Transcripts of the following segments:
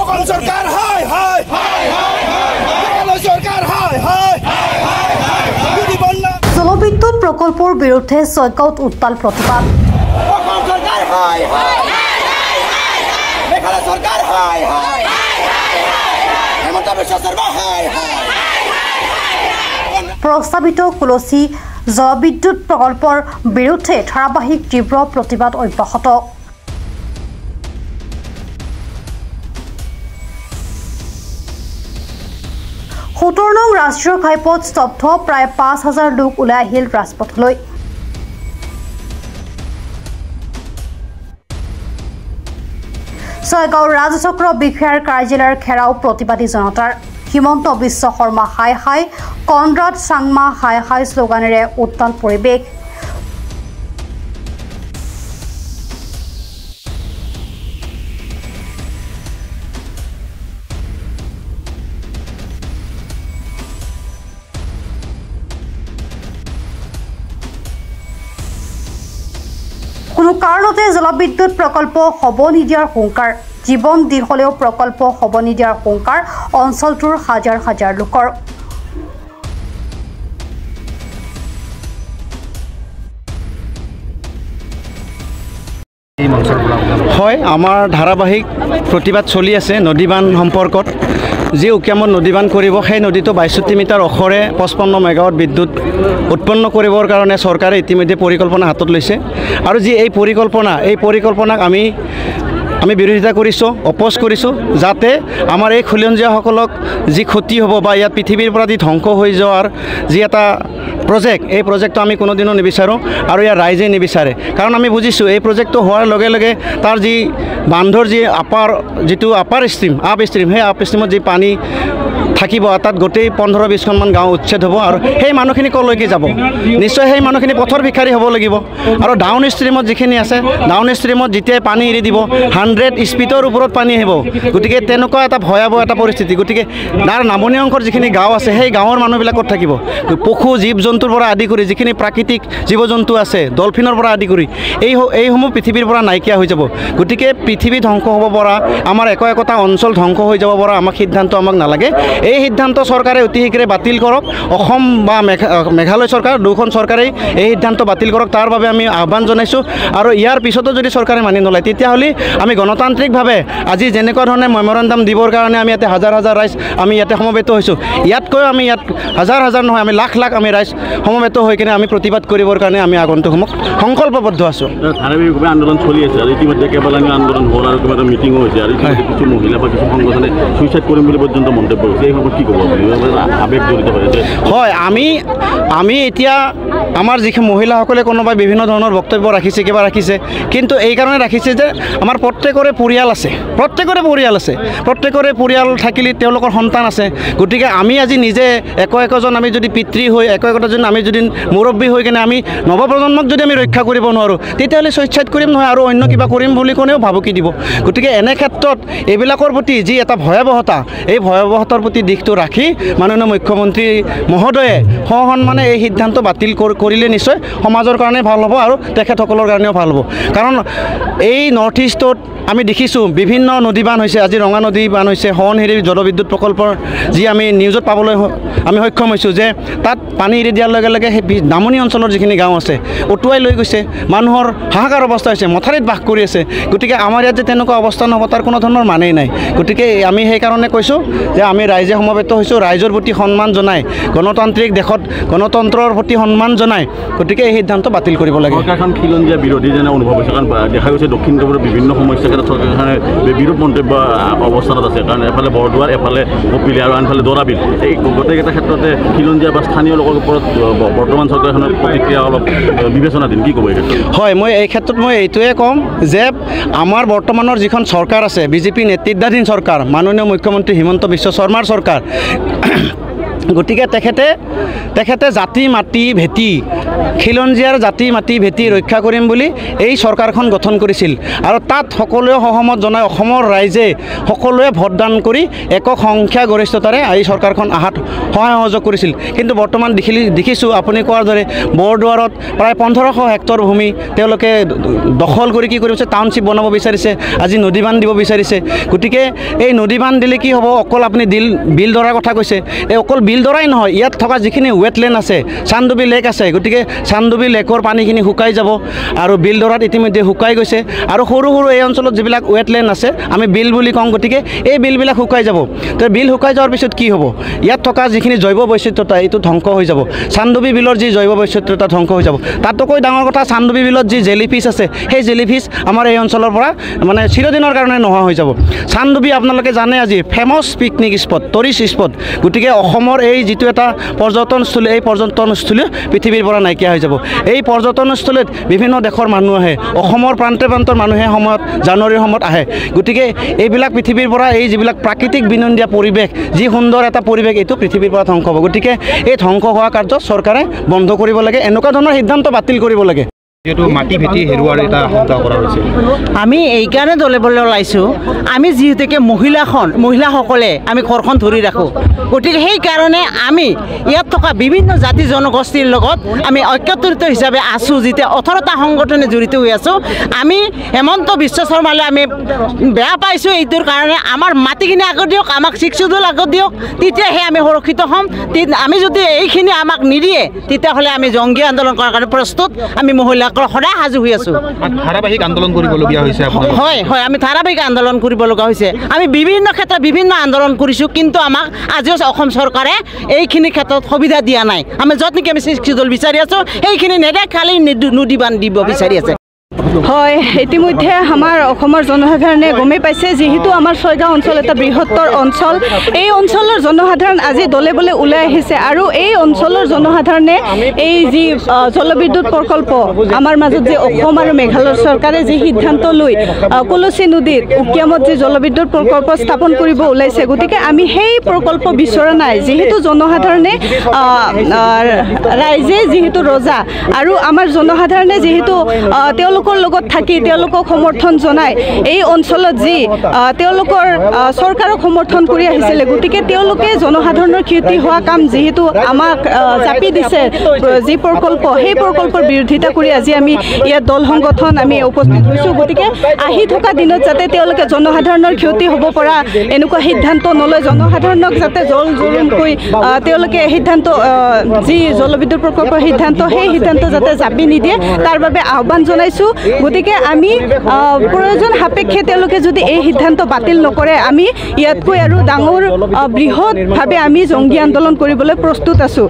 সরকার হায় হায় সরকার হায় হায় জলবিদ্যুৎ প্রকল্পের বিরুদ্ধে সৈকত উত্তাল প্রতিবাদ সরকার হায় হায় মেঘালয় সরকার হায় হায় হেমন্ত বিশ্ব শর্মা হায় হায় প্রস্তাবিত কুলসী জলবিদ্যুৎ প্রকল্পের বিরুদ্ধে ধারাবাহিক তীব্র প্রতিবাদ অব্যাহত। 17 নং ৰাষ্ট্ৰীয় ঘাইপথ স্তব্ধ, প্ৰায় 5000 লোক ওলাই আহিল ৰাজপথলৈ। ছয়গাঁও ৰাজচক্ৰ বিষয়াৰ কাৰ্যালয়ৰ ঘেৰাও প্ৰতিবাদী জনতাৰ। হিমন্ত বিশ্ব শৰ্মা হাই হাই, কনৰাড চাংমা হাই হাই শ্লোগানেৰে উত্তাল পৰিৱেশ। কোনো কাৰণতে জলবিদ্যুৎ প্ৰকল্প হ'ব নিদিয়াৰ হুংকাৰ, জীৱন দি হ'লেও প্ৰকল্প হ'ব নিদিয়াৰ হুংকাৰ অঞ্চলটোৰ হাজাৰ হাজাৰ লোকৰ। হয়, আমাৰ ধাৰাবাহিক প্ৰতিবাদ চলি আছে নদীবান সম্পৰ্কত। যি উকিয়ামত নদীবান কৰিব, সেই নদীটো 62 মিটাৰ ওখৰে 55 মেগাৱাট বিদ্যুৎ উৎপন্ন কৰিবৰ কাৰণে চৰকাৰে ইতিমধ্যে পৰিকল্পনা হাতত লৈছে। আৰু যি এই পৰিকল্পনাক আমি বিৰোধিতা কৰিছোঁ, অপোজ কৰিছোঁ, যাতে আমাৰ এই খিলঞ্জীয়াসকলক যি ক্ষতি হ'ব বা ইয়াত পৃথিৱীৰ পৰা যি ধ্বংস হৈ যোৱাৰ যি এটা প্ৰজেক্ট, এই প্ৰজেক্টটো আমি কোনোদিনো নিবিচাৰোঁ আৰু ইয়াৰ ৰাইজে নিবিচাৰে। কাৰণ আমি বুজিছোঁ এই প্ৰজেক্টটো হোৱাৰ লগে লগে তাৰ যি বান্ধৰ যি যিটো আপ ষ্ট্ৰীম, সেই আপ ষ্ট্ৰীমত যি পানী থাকিব, তাত গোটেই 15-20খনমান গাঁও উচ্ছেদ হ'ব। আৰু সেই মানুহখিনি ক'লৈকে যাব? নিশ্চয় সেই মানুহখিনি পথৰ ভিখাৰী হ'ব লাগিব। আৰু ডাউন ষ্ট্ৰীমত যিখিনি আছে, ডাউন ষ্ট্ৰীমত যেতিয়াই পানী এৰি দিব 100 স্পীডৰ ওপৰত পানী আহিব। গতিকে তেনেকুৱা এটা ভয়াৱহ এটা পৰিস্থিতি। গতিকে তাৰ নামনি অংশৰ যিখিনি গাঁও আছে, সেই গাঁৱৰ মানুহবিলাকত থাকিব পশু জীৱ জন্তুৰ পৰা আদি কৰি যিখিনি প্ৰাকৃতিক জীৱ জন্তু আছে, ডলফিনৰ পৰা আদি কৰি এইসমূহ পৃথিৱীৰ পৰা নাইকিয়া হৈ যাব। গতিকে পৃথিৱী ধ্বংস হ'ব পৰা, আমাৰ একোটা অঞ্চল ধ্বংস হৈ যাব পৰা সিদ্ধান্ত আমাক নালাগে। এই সিদ্ধান্ত চৰকাৰে অতি শীঘ্ৰে বাতিল কৰক। অসম বা মেঘালয় চৰকাৰ, দুখন চৰকাৰেই এই সিদ্ধান্ত বাতিল কৰক, তাৰ বাবে আমি আহ্বান জনাইছোঁ। আৰু ইয়াৰ পিছতো যদি চৰকাৰে মানি নলয়, তেতিয়াহ'লে আমি গণতান্ত্ৰিকভাৱে আজি যেনেকুৱা ধৰণে মেমৰেণ্ডাম দিবৰ কাৰণে আমি ইয়াতে হাজাৰ হাজাৰ ৰাইজ আমি ইয়াতে সমবেত হৈছোঁ, ইয়াতকৈ আমি ইয়াত হাজাৰ হাজাৰ নহয়, আমি লাখ লাখ আমি ৰাইজ সমবেত হৈ কিনে আমি প্ৰতিবাদ কৰিবৰ কাৰণে আমি আগন্তুক সংকল্পবদ্ধ আছোঁ। ধাৰাবাহিকভাৱে আন্দোলন চলি আছে আৰু ইতিমধ্যে কেইবালানি আন্দোলন হ'ল আৰু কিবা এটা মিটিঙো হৈছে আৰু কিছু মহিলা বা কিছু সংগঠনে চুইচাইড কৰিম বুলি পৰ্যন্ত মন্তব্য কৰিছে। এই সময়ত কি ক'ব আপুনি? আৱেগ জড়িত হৈ আছে। হয়, আমি এতিয়া আমাৰ যিখিনি মহিলাসকলে কোনোবাই বিভিন্ন ধৰণৰ বক্তব্য ৰাখিছে, কিবা ৰাখিছে, কিন্তু এই কাৰণে ৰাখিছে যে আমাৰ প্ৰত্যেকৰে পৰিয়াল আছে, প্ৰত্যেকৰে পৰিয়াল থাকিলে তেওঁলোকৰ সন্তান আছে। গতিকে আমি আজি নিজে একোজন আমি যদি পিতৃ হৈ, একোজন আমি যদি মুৰব্বী হৈ কিনে আমি নৱপ্ৰজন্মক যদি আমি ৰক্ষা কৰিব নোৱাৰোঁ, তেতিয়াহ'লে চুইচাইড কৰিম নহয় আৰু অন্য কিবা কৰিম বুলি কোনেও ভাবুকি দিব। গতিকে এনে ক্ষেত্ৰত এইবিলাকৰ প্ৰতি যি এটা ভয়াৱহতা, এই ভয়াৱহতাৰ প্ৰতি দিশটো ৰাখি মাননীয় মুখ্যমন্ত্ৰী মহোদয়ে সসন্মানে এই সিদ্ধান্ত বাতিল কৰিলে নিশ্চয় সমাজৰ কাৰণে ভাল হ'ব আৰু তেখেতসকলৰ কাৰণেও ভাল হ'ব। কাৰণ এই নৰ্থ ইষ্টত আমি দেখিছোঁ বিভিন্ন নদী বান হৈছে। আজি ৰঙা নদী বান হৈছে, সোৱণশিৰি জলবিদ্যুৎ প্ৰকল্পৰ যি আমি নিউজত পাবলৈ আমি সক্ষম হৈছোঁ যে তাত পানী এৰি দিয়াৰ লগে লগে সেই নামনি অঞ্চলৰ যিখিনি গাঁও আছে উটুৱাই লৈ গৈছে, মানুহৰ হাহাকাৰ অৱস্থা হৈছে, মথাৰিত বাস কৰি আছে। গতিকে আমাৰ ইয়াত যে তেনেকুৱা অৱস্থা নহ'ব তাৰ কোনো ধৰণৰ মানেই নাই। গতিকে আমি সেইকাৰণে কৈছোঁ যে আমি ৰাইজে সমবেত হৈছোঁ, ৰাইজৰ প্ৰতি সন্মান জনাই, গণতান্ত্ৰিক দেশত গণতন্ত্ৰৰ প্ৰতি সন্মান জনাই গতিকে এই সিদ্ধান্ত বাতিল কৰিব লাগে। চৰকাৰখন খিলঞ্জীয়া বিৰোধী যেনে অনুভৱ হৈছে, কাৰণ দেখা গৈছে দক্ষিণ পূবৰ বিভিন্ন সমস্যা ক্ষেত্ৰত চৰকাৰখনে বিৰোধ মন্তব্য অৱস্থানত আছে। কাৰণ এফালে বৰদুৱাৰ, এফালে কপিলী আৰু আনফালে দৰাবিল, এই গোটেইকেইটা ক্ষেত্ৰতে খিলঞ্জীয়া বা স্থানীয় লোকৰ ওপৰত বৰ্তমান চৰকাৰখনৰ প্ৰতিক্ৰিয়া অলপ বিবেচনাধীন। কি ক'ব এই ক্ষেত্ৰত? হয়, মই এই ক্ষেত্ৰত এইটোৱে ক'ম যে আমাৰ বৰ্তমানৰ যিখন চৰকাৰ আছে, বিজেপি নেতৃত্বাধীন চৰকাৰ, মাননীয় মুখ্যমন্ত্ৰী হিমন্ত বিশ্ব শৰ্মাৰ চৰকাৰ, গতিকে তেখেতে জাতি মাটি ভেটি খিলঞ্জীয়াৰ জাতি মাটি ভেটি ৰক্ষা কৰিম বুলি এই চৰকাৰখন গঠন কৰিছিল আৰু তাত সকলোৱে সহমত জনাই অসমৰ ৰাইজে সকলোৱে ভোটদান কৰি একক সংখ্যা গৰিষ্ঠতাৰে এই চৰকাৰখন আহাত সহায় সহযোগ কৰিছিল কিন্তু বৰ্তমান দেখিছোঁ আপুনি কোৱাৰ দৰে বৰদুৱাৰত প্ৰায় 1500 হেক্টৰ ভূমি তেওঁলোকে দখল কৰি কি কৰিছে টাউনশ্বিপ বনাব বিচাৰিছে আজি নদী বান্ধ দিব বিচাৰিছে গতিকে এই নদী বান্ধ দিলে কি হ'ব অকল আপুনি বিল ধৰাৰ কথা কৈছে এই অকল বিল ধৰাই নহয় ইয়াত থকা যিখিনি ৱেটলেণ্ড আছে চান্দুবি লেক আছে গতিকে চান্দুবি লেকৰ পানীখিনি শুকাই যাব আৰু বিল ধৰাত ইতিমধ্যে শুকাই গৈছে আৰু সৰু সৰু এই অঞ্চলত যিবিলাক ৱেটলেণ্ড আছে আমি বিল বুলি কওঁ গতিকে এই বিলবিলাক শুকাই যাব তো বিল শুকাই যোৱাৰ পিছত কি হ'ব ইয়াত থকা যিখিনি জৈৱ বৈচিত্ৰতা এইটো ধ্বংস হৈ যাব চান্দুবি বিলৰ যি জৈৱ বৈচিত্ৰতা ধ্বংস হৈ যাব তাতকৈ ডাঙৰ কথা চান্দুবি বিলত যি জেলিফিছ আছে সেই জেলিফিছ আমাৰ এই অঞ্চলৰ পৰা মানে চিৰদিনৰ কাৰণে নোহোৱা হৈ যাব চান্দুবি আপোনালোকে জানে আজি famous picnic spot tourist spot গতিকে অসমৰ এই যিটো এটা পৰ্যটনস্থলী এই পৰ্যটনস্থলী পৃথিৱীৰ পৰা নাইকিয়া হৈ যাব এই পৰ্যটনস্থলীত বিভিন্ন দেশৰ মানুহ আহে অসমৰ প্ৰান্তে প্ৰান্তৰ মানুহে সময়ত জানুৱাৰীৰ সময়ত আহে গতিকে এইবিলাক পৃথিৱীৰ পৰা এই যিবিলাক প্ৰাকৃতিক বিনন্দীয়া পৰিৱেশ যি সুন্দৰ এটা পৰিৱেশ এইটো পৃথিৱীৰ পৰা ধ্বংস হ'ব গতিকে এই ধ্বংস হোৱা কাৰ্য চৰকাৰে বন্ধ কৰিব লাগে এনেকুৱা ধৰণৰ সিদ্ধান্ত বাতিল কৰিব লাগে যেহেতু মাটি ভেটি হেৰুৱাৰ এটা আশংকা কৰা হৈছে আমি এইকাৰণে দলিবলৈ ওলাইছোঁ আমি যিহেতুকে মহিলাসকলে আমি ঘৰখন ধৰি ৰাখোঁ গতিকে সেইকাৰণে আমি ইয়াত থকা বিভিন্ন জাতি জনগোষ্ঠীৰ লগত আমি ঐক্যত্ৰিত হিচাপে আছোঁ যেতিয়া 18টা সংগঠনে জড়িত হৈ আছোঁ আমি হেমন্ত বিশ্ব শৰ্মালৈ আমি বেয়া পাইছোঁ এইটোৰ কাৰণে আমাৰ মাটিখিনি আগত দিয়ক আমাক শিক্ষুদল আগত দিয়ক তেতিয়াহে আমি সুৰক্ষিত হ'ম আমি যদি এইখিনি আমাক নিদিয়ে তেতিয়াহ'লে আমি জংগী আন্দোলন কৰাৰ কাৰণে প্ৰস্তুত আমি মহিলা সদায় সাজু হৈ আছোঁ ধাৰাবাহিক আন্দোলন কৰিবলগীয়া হৈছে হয় হয় আমি ধাৰাবাহিক আন্দোলন কৰিব লগা হৈছে আমি বিভিন্ন ক্ষেত্ৰত বিভিন্ন আন্দোলন কৰিছোঁ কিন্তু আমাক আজিও অসম চৰকাৰে এইখিনি ক্ষেত্ৰত সুবিধা দিয়া নাই আমি য'ত নেকি আমি শিক্ষুদল বিচাৰি আছোঁ সেইখিনি নেদেখ খালি নদী বান্ধ দিব বিচাৰি আছে হয় ইতিমধ্যে আমাৰ অসমৰ জনসাধাৰণে গমেই পাইছে যেহেতু আমাৰ ছয়গাঁও অঞ্চল এটা বৃহত্তৰ অঞ্চল এই অঞ্চলৰ জনসাধাৰণ আজি দলে বলে ওলাই আহিছে আৰু এই অঞ্চলৰ জনসাধাৰণে এই যি জলবিদ্যুৎ প্ৰকল্প আমাৰ মাজত যে অসম আৰু মেঘালয় চৰকাৰে যি সিদ্ধান্ত লৈ কলচি নদীত উকিয়ামত যি জলবিদ্যুৎ প্ৰকল্প স্থাপন কৰিব ওলাইছে গতিকে আমি সেই প্ৰকল্প বিচৰা নাই যেহেতু জনসাধাৰণে ৰাইজে যেহেতু ৰজা আৰু আমাৰ জনসাধাৰণে যেহেতু তেওঁলোকৰ লগত থাকি তেওঁলোকক সমৰ্থন জনাই এই অঞ্চলত যি তেওঁলোকৰ চৰকাৰক সমৰ্থন কৰি আহিছিলে গতিকে তেওঁলোকে জনসাধাৰণৰ ক্ষতি হোৱা কাম যেহেতু আমাক চাপি দিছে যি প্ৰকল্প সেই প্ৰকল্পৰ বিৰোধিতা কৰি আজি আমি ইয়াত দল সংগঠন আমি উপস্থিত হৈছোঁ গতিকে আহি থকা দিনত যাতে তেওঁলোকে জনসাধাৰণৰ ক্ষতি হ'ব পৰা এনেকুৱা সিদ্ধান্ত নলয় জনসাধাৰণক যাতে জলজোৰণকৈ তেওঁলোকে সিদ্ধান্ত যি জলবিদ্যুৎ প্ৰকল্পৰ সিদ্ধান্ত সেই সিদ্ধান্ত যাতে জাপি নিদিয়ে তাৰ বাবে আহ্বান জনাইছোঁ গতিকে আমি প্ৰয়োজন সাপেক্ষে তেওঁলোকে যদি এই সিদ্ধান্ত বাতিল নকৰে আমি ইয়াতকৈ আৰু ডাঙৰ বৃহৎভাৱে আমি জংগী আন্দোলন কৰিবলৈ প্ৰস্তুত আছোঁ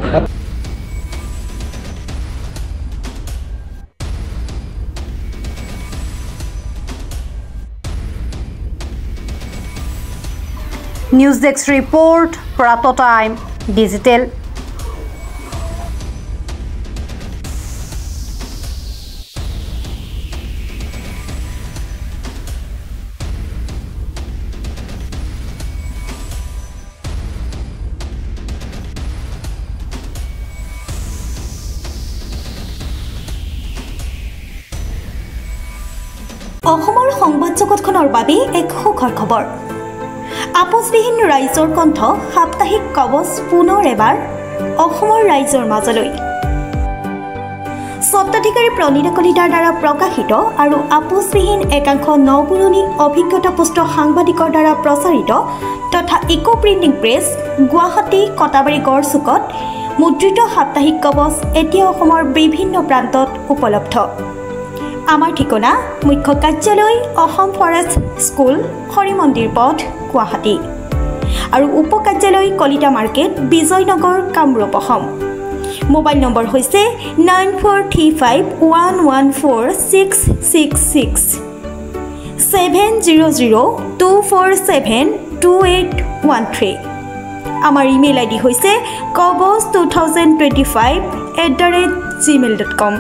নিউজ ডেস্ক ৰিপৰ্ট প্ৰাত টাইম ডিজিটেল অসমৰ সংবাদ জগতখনৰ বাবে এক সুখৰ খবৰ আপোচবিহীন ৰাইজৰ কণ্ঠ সাপ্তাহিক কবচ পুনৰ এবাৰ অসমৰ ৰাইজৰ মাজলৈ স্বত্বাধিকাৰী প্ৰণীতা কলিতাৰ দ্বাৰা প্ৰকাশিত আৰু আপোচবিহীন একাংশ নপুৰণি অভিজ্ঞতাপুষ্ট সাংবাদিকৰ দ্বাৰা প্ৰচাৰিত তথা eco printing press Guwahati Katabari গড়চুকত মুদ্ৰিত সাপ্তাহিক কবচ এতিয়া অসমৰ বিভিন্ন প্ৰান্তত উপলব্ধ আমাৰ ঠিকনা মুখ্য কাৰ্যালয় অসম ফৰেষ্ট স্কুল হৰি মন্দিৰ পথ গুৱাহাটী আৰু উপ কাৰ্যালয় Kalita market Bijoynagar Kamrup Assam mobile number হৈছে 9435114666 70024728813 আমাৰ ইমেইল আইডি হৈছে kobos2025@gmail.com